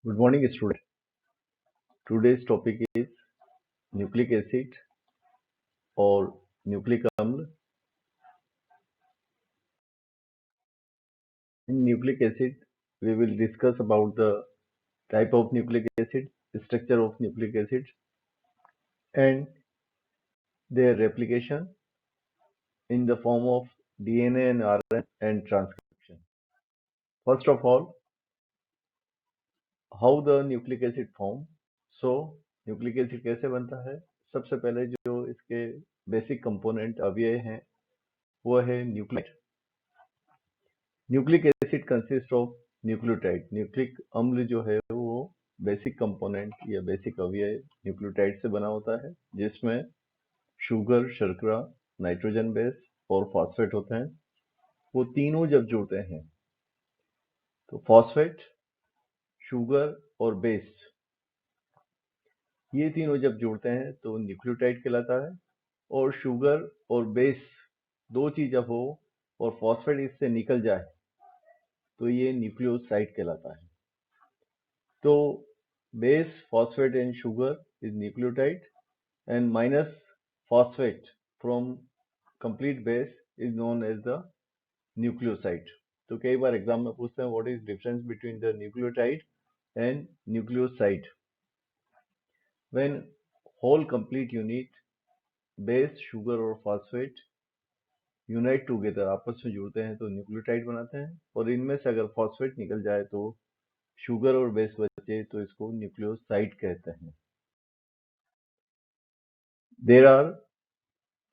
Good morning, student. Today's topic is nucleic acid or nucleic aml. In nucleic acid, we will discuss about the type of nucleic acid, structure of nucleic acid, and their replication in the form of DNA and RNA and transcription. First of all, how the nucleic acid form. So, nucleic acid कैसे बनता है? सबसे पहले जो इसके basic component अवयव हैं, वो है nucleic nucleic acid consist of nucleotide. Nucleic अम्ल जो है वो बेसिक कंपोनेंट या बेसिक अवयव न्यूक्लियोटाइड से बना होता है, जिसमें शुगर, शर्करा, नाइट्रोजन बेस और फॉस्फेट होते हैं। वो तीनों जब जुड़ते हैं तो फॉस्फेट, शुगर और बेस, ये तीनों जब जुड़ते हैं तो न्यूक्लियोटाइड कहलाता है। और शुगर और बेस दो चीज जब हो और फॉस्फेट इससे निकल जाए तो ये न्यूक्लियोसाइड कहलाता है। तो base, phosphate and sugar is nucleotide, and minus phosphate from complete base is known as the nucleoside. तो कई बार एग्जाम में पूछते हैं what is difference between the nucleotide and nucleoside. When whole complete unit base, sugar और phosphate unite together, आपस में जुड़ते हैं तो न्यूक्लियोटाइड बनाते हैं। और इनमें से अगर फॉस्फेट निकल जाए तो शुगर और बेस बचे तो इसको न्यूक्लियोसाइड कहते हैं। There are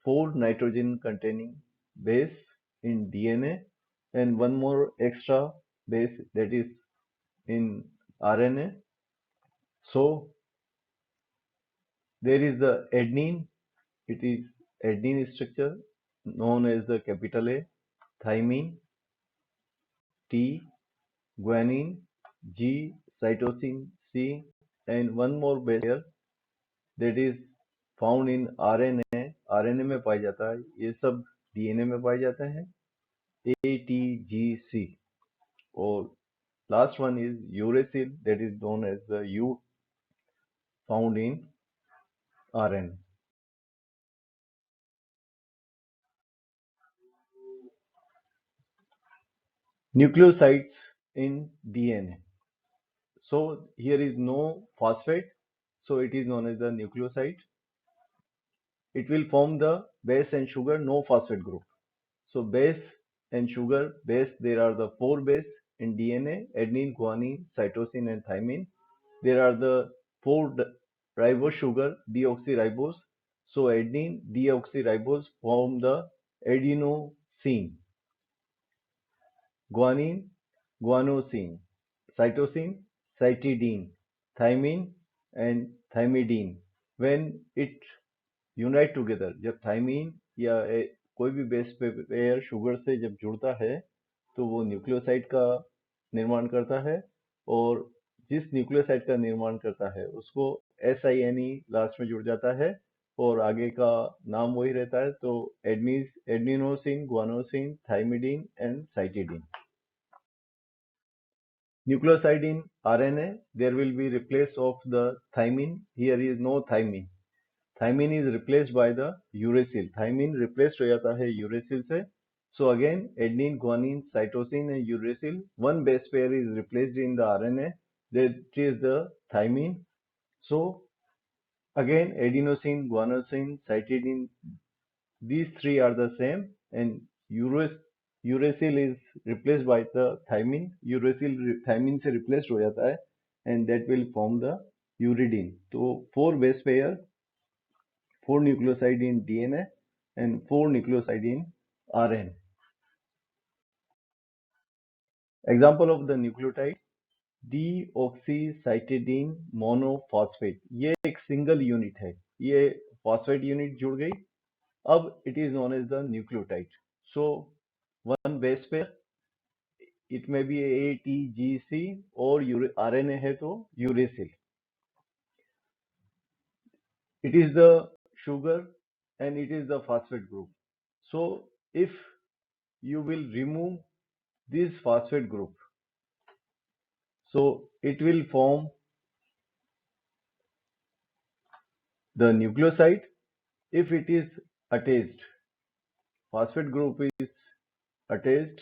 4 nitrogen containing base in DNA and one more extra base that is in RNA. So there is the adenine. It is adenine structure known as the capital A, thymine, T, guanine, G, cytosine, C, and one more base here that is found in RNA. RNA में पाया जाता है, ये सब DNA में पाए जाते हैं, ATGC. Or last one is uracil, that is known as the U, found in RNA. Nucleosides in DNA. So here is no phosphate, so it is known as the nucleoside. It will form the base and sugar, no phosphate group. So base and sugar, base, there are the 4 base in DNA: adenine, guanine, cytosine and thymine. There are the 4 ribose sugar, deoxyribose. So adenine, deoxyribose form the adenosine. Guanine, guanosine. Cytosine, cytidine. Thymine and thymidine. When it unite together, जब thiamine या कोई भी base pair sugar से जब जुड़ता है तो वो न्यूक्लियोसाइड का निर्माण करता है। और जिस न्यूक्लियोसाइड का निर्माण करता है उसको SINE लास्ट में जुड़ जाता है और आगे का नाम वही रहता है। तो adenosine, guanosine, thymidine and cytidine. Nucleoside in RNA, there will be replace of the thymine. Here is no thymine. Thymine is replaced by the uracil. Thymine replaced हो जाता है uracil से. So again, adenine, guanine, cytosine and uracil, one base pair is replaced in the RNA. That is the thymine. So again, adenosine, guanosine, cytidine, these three are the same, and uracil is replaced by the thymine. Uracil thymine से replaced हो जाता है and that will form the uridine. तो 4 base pair, 4 nucleoside in DNA and 4 nucleoside in RNA. Example of the nucleotide: deoxycytidine monophosphate. ये एक single unit है, ये phosphate unit जुड़ गई, अब it is known as the nucleotide. So one base pair, it may be ATGC और RNA है तो uracil. It is the sugar and it is the phosphate group. So if you will remove this phosphate group, so it will form the nucleoside. If it is attached, phosphate group is attached,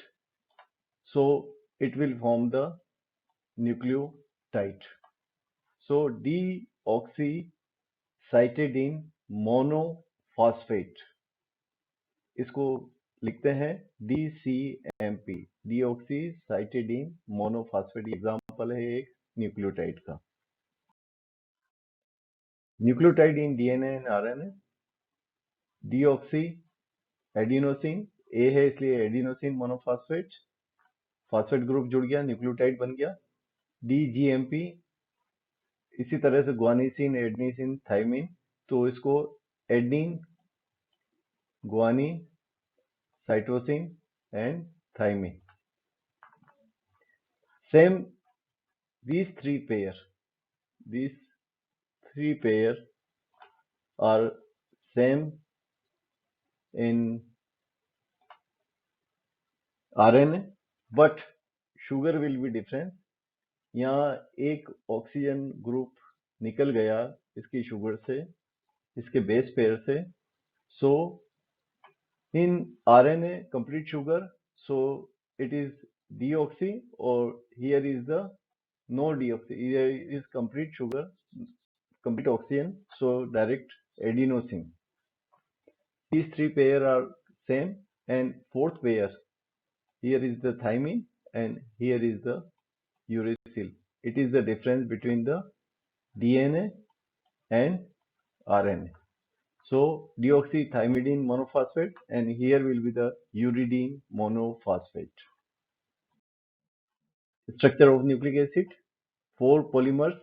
so it will form the nucleotide. So deoxycytidine monophosphate, इसको लिखते हैं DCMP, डीऑक्सीसाइटिडीन monophosphate. Example है एक nucleotide का। Nucleotide in DNA and RNA, deoxyadenosine, A है इसलिए adenosine monophosphate, phosphate group जुड़ गया, न्यूक्लियोटाइड बन गया। डीजीएमपी, इसी तरह से ग्वानिसिन, एडनिसिन, थाइमिन, तो इसको adenine, guanine, cytosine and thymine. Same, these three pair are same in RNA, but sugar will be different. यहाँ एक ऑक्सीजन ग्रुप निकल गया इसकी शुगर से, इसके बेस पेयर से। So in RNA complete sugar, so it is deoxy, or here is the no deoxy, here is complete sugar, complete oxygen, so direct adenosine. These three pair are same, and fourth pair, here is the thymine and here is the uracil. It is the difference between the DNA and RNA. So deoxythymidine monophosphate, and here will be the uridine monophosphate. Structure of nucleic acid: 4 polymers,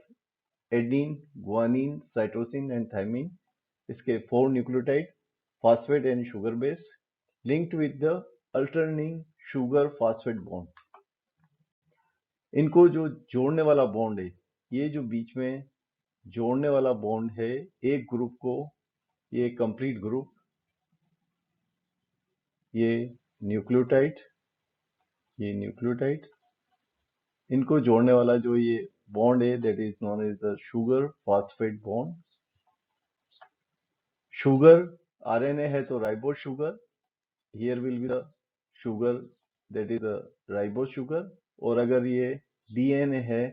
adenine, guanine, cytosine and thymine. इसके 4 nucleotide, phosphate and sugar base, linked with the alternating sugar phosphate bond. इनको जो जोड़ने वाला bond है, ये जो बीच में जोड़ने वाला बॉन्ड है एक ग्रुप को, ये कंप्लीट ग्रुप, ये न्यूक्लियोटाइड, ये न्यूक्लियोटाइड, इनको जोड़ने वाला जो ये बॉन्ड है, that is known as the sugar phosphate bond. Sugar RNA है तो ribose sugar, here will be the sugar, that is the ribose sugar. और अगर ये डीएनए है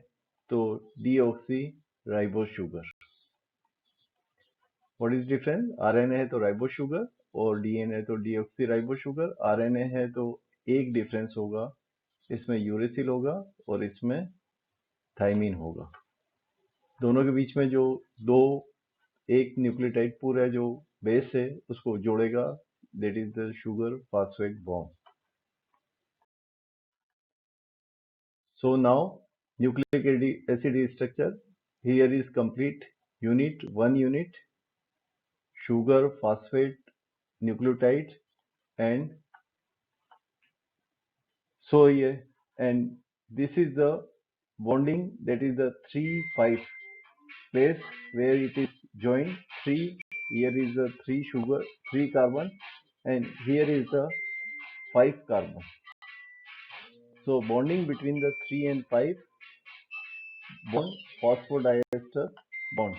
तो deoxyribose sugar. What is difference? RNA है तो राइबोस शुगर और डीएनए है तो डीऑक्सी राइबोस शुगर। आरएनए है तो एक डिफरेंस होगा, इसमें यूरेसिल होगा और इसमें थाइमिन होगा। दोनों के बीच में जो दो, एक न्यूक्लियोटाइड पूरा जो बेस है उसको जोड़ेगा, that is the sugar phosphate bond. So now nucleic acid structure, here is complete unit, one unit, sugar phosphate nucleotide, and so here, and this is the bonding, that is the 3,5 place where it is joined. 3, here is the 3 sugar, 3 carbon, and here is the 5 carbon. So bonding between the 3 and 5 bond, phosphodiester bond.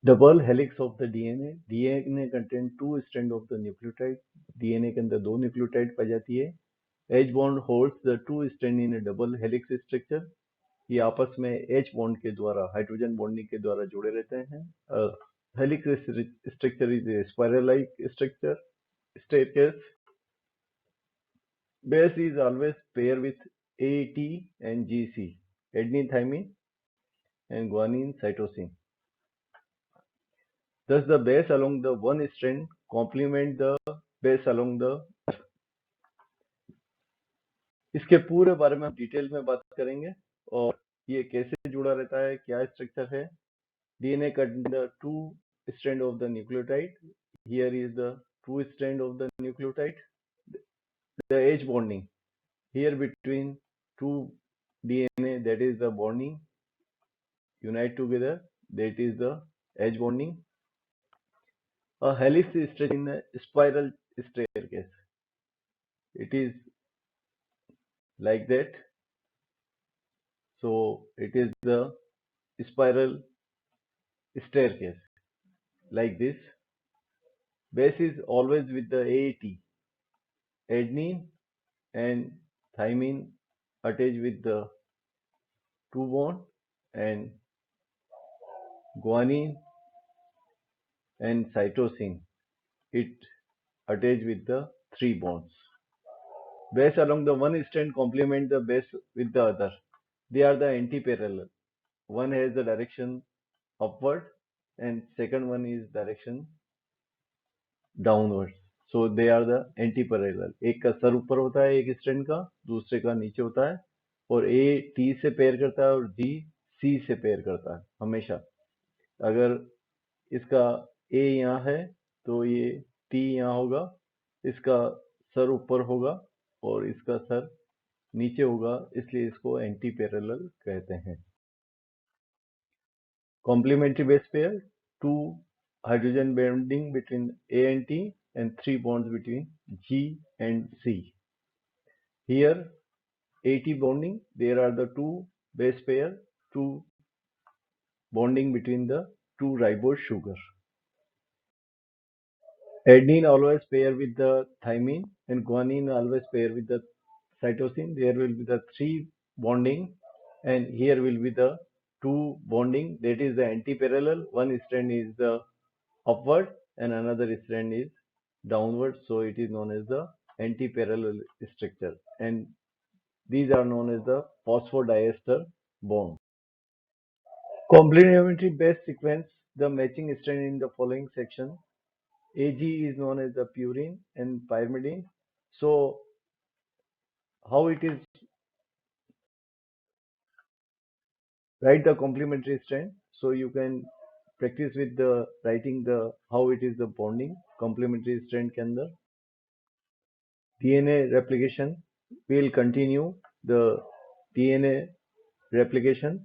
Double helix of the DNA. DNA contain 2 strand of the nucleotide. DNA के अंदर 2 nucleotide पाई जाती है। H bond holds the 2 strand in a double helix structure. ये आपस में H bond के द्वारा, hydrogen bonding के द्वारा जुड़े रहते हैं। Helix structure is a spiral-like structure. Staircase. Base is always pair with AT and GC, adenine, thymine, and guanine, cytosine. Thus, the base along the one strand complement the base along the। इसके पूरे बारे में हम detail में बात करेंगे और ये कैसे जुड़ा रहता है, क्या स्ट्रक्चर है। DNA contains the 2 strand of the nucleotide. Here is the 2 strand of the nucleotide. The H bonding here between 2 DNA, that is the bonding, unite together, that is the H bonding. A helix is stretched in a spiral staircase. It is like that. So it is the spiral staircase like this. Base is always with the AT, adenine and thymine attached with the 2 bond, and guanine and cytosine it attached with the 3 bonds. Base along the one strand complement the base with the other. They are the anti-parallel. One has the direction upward and second one is direction downward. So they are the anti-parallel. एक का sir ऊपर होता है एक strand का, दूसरे का नीचे होता है, और A T से पेयर करता है और G C से पेयर करता है हमेशा. अगर इसका A यहाँ है तो ये T यहाँ होगा, इसका सर ऊपर होगा और इसका सर नीचे होगा, इसलिए इसको एंटी पैरेलल कहते हैं. Complementary base pair, 2 hydrogen bonding between A and T and 3 bonds between G and C. Here AT bonding, there are the 2 base pair, 2 bonding between the 2 ribose sugar. Adenine always pair with the thymine and guanine always pair with the cytosine. There will be the 3 bonding and here will be the 2 bonding, that is the anti-parallel. One strand is the upward and another strand is downward, so it is known as the anti-parallel structure, and these are known as the phosphodiester bond. Complementary base sequence, the matching strand in the following section. Ag is known as the purine and pyrimidine. So how it is, write the complementary strand, so you can practice with the writing the how it is the bonding complementary strand के अंदर. DNA replication, we will continue the DNA replication.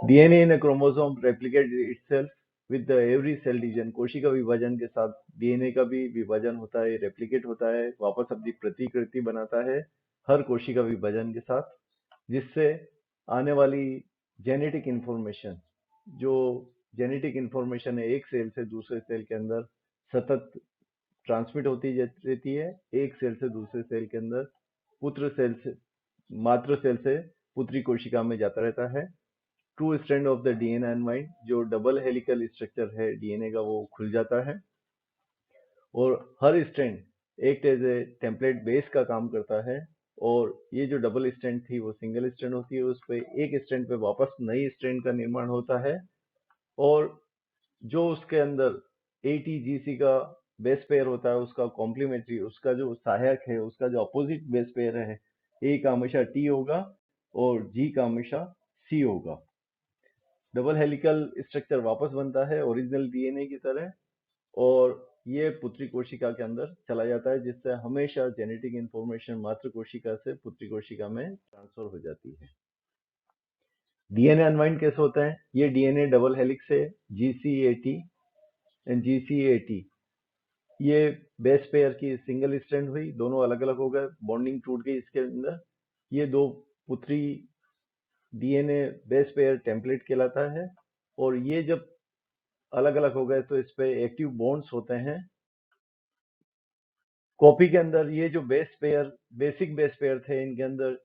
DNA in a chromosome replicates itself with the every cell division. कोशिका विभाजन के साथ DNA का भी विभाजन होता है, रेप्लिकेट होता है, वापस अपनी प्रतिकृति बनाता है हर कोशिका विभाजन के साथ, जिससे आने वाली जेनेटिक इंफॉर्मेशन, जो जेनेटिक इंफॉर्मेशन है एक सेल से दूसरे सेल के अंदर सतत ट्रांसमिट होती रहती है. एक सेल से दूसरे सेल के अंदर मातृ सेल से पुत्री कोशिका में जाता रहता है. 2 strand of the DNA unwind, जो डबल हेलिकल स्ट्रक्चर है डीएनए का वो खुल जाता है और हर स्ट्रैंड एक एज ए टेम्पलेट बेस का काम करता है. और ये जो डबल स्ट्रैंड थी वो सिंगल स्ट्रैंड होती है, उस पे एक स्ट्रैंड पे वापस नई स्ट्रैंड का निर्माण होता है. और जो उसके अंदर ATGC का बेस पेयर होता है उसका कॉम्प्लीमेंट्री, उसका जो सहायक है, उसका जो अपोजिट बेस पेयर है, A का हमेशा T होगा और G का हमेशा C होगा. डबल हेलिकल स्ट्रक्चर वापस बनता है ओरिजिनल डीएनए की तरह और ये पुत्री कोशिका के अंदर चला जाता है, जिससे हमेशा जेनेटिक इंफॉर्मेशन मातृ कोशिका से पुत्री कोशिका में ट्रांसफर हो जाती है. डीएनए अनवाइंड कैसे होता है? ये डीएनए डबल हेलिक्स है GCAT एंड GCAT, ये बेस पेयर की सिंगल स्ट्रैंड हुई, दोनों अलग अलग हो गए, बॉन्डिंग टूट गई इसके अंदर. ये दो पुत्री डीएनए बेस पेयर टेम्पलेट कहलाता है और ये जब अलग अलग हो गए तो इस पे एक्टिव बॉन्ड्स होते हैं. कॉपी के अंदर ये जो base pair basic base pair थे, इनके अंदर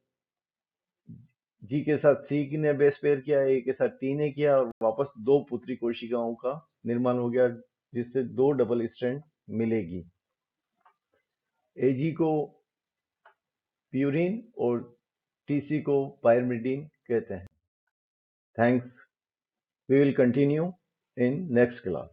जी के साथ सी ने बेस पेयर किया, ए के साथ टी ने किया और वापस 2 पुत्री कोशिकाओं का निर्माण हो गया, जिससे 2 डबल स्ट्रैंड मिलेगी. एजी को प्यूरिन और टीसी को पायरिमिडीन कहते हैं. Thanks. We will continue in next class.